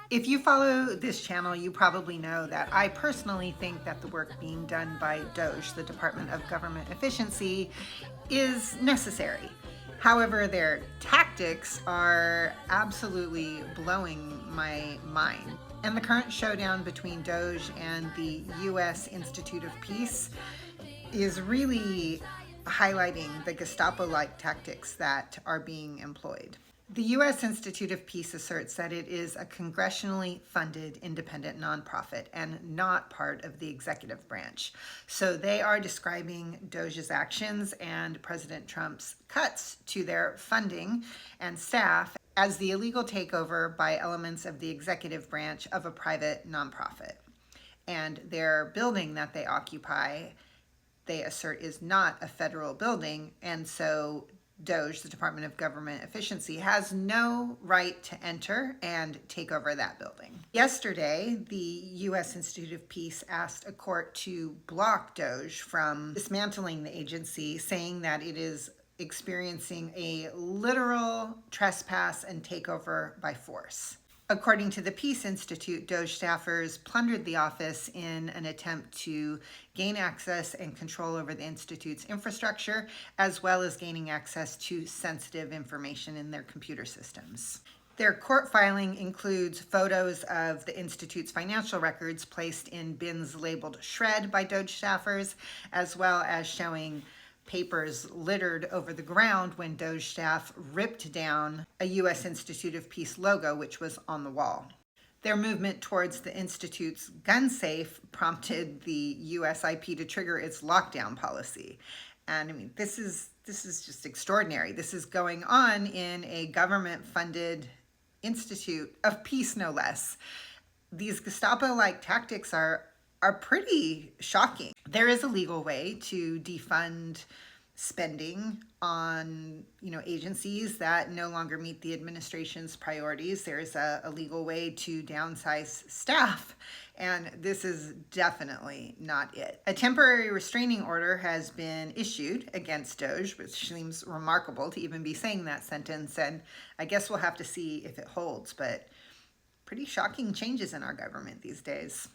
If you follow this channel, you probably know that I personally think that the work being done by DOGE, the Department of Government Efficiency, is necessary. However, their tactics are absolutely blowing my mind. And the current showdown between DOGE and the U.S. Institute of Peace is really highlighting the Gestapo-like tactics that are being employed. The U.S. Institute of Peace asserts that it is a congressionally funded independent nonprofit and not part of the executive branch. So they are describing DOGE's actions and President Trump's cuts to their funding and staff as the illegal takeover by elements of the executive branch of a private nonprofit. And their building that they occupy, they assert, is not a federal building, and so DOGE, the Department of Government Efficiency, has no right to enter and take over that building. Yesterday, the U.S. Institute of Peace asked a court to block DOGE from dismantling the agency, saying that it is experiencing a literal trespass and takeover by force. According to the Peace Institute, DOGE staffers plundered the office in an attempt to gain access and control over the Institute's infrastructure, as well as gaining access to sensitive information in their computer systems. Their court filing includes photos of the Institute's financial records placed in bins labeled "Shred" by DOGE staffers, as well as showing papers littered over the ground when DOGE staff ripped down a U.S. Institute of Peace logo, which was on the wall. Their movement towards the Institute's gun safe prompted the USIP to trigger its lockdown policy. And I mean, this is just extraordinary. This is going on in a government-funded Institute of Peace, no less. These Gestapo-like tactics are pretty shocking. There is a legal way to defund spending on agencies that no longer meet the administration's priorities. There's a legal way to downsize staff, and this is definitely not it. A temporary restraining order has been issued against DOGE, which seems remarkable to even be saying that sentence, and I guess we'll have to see if it holds, but pretty shocking changes in our government these days.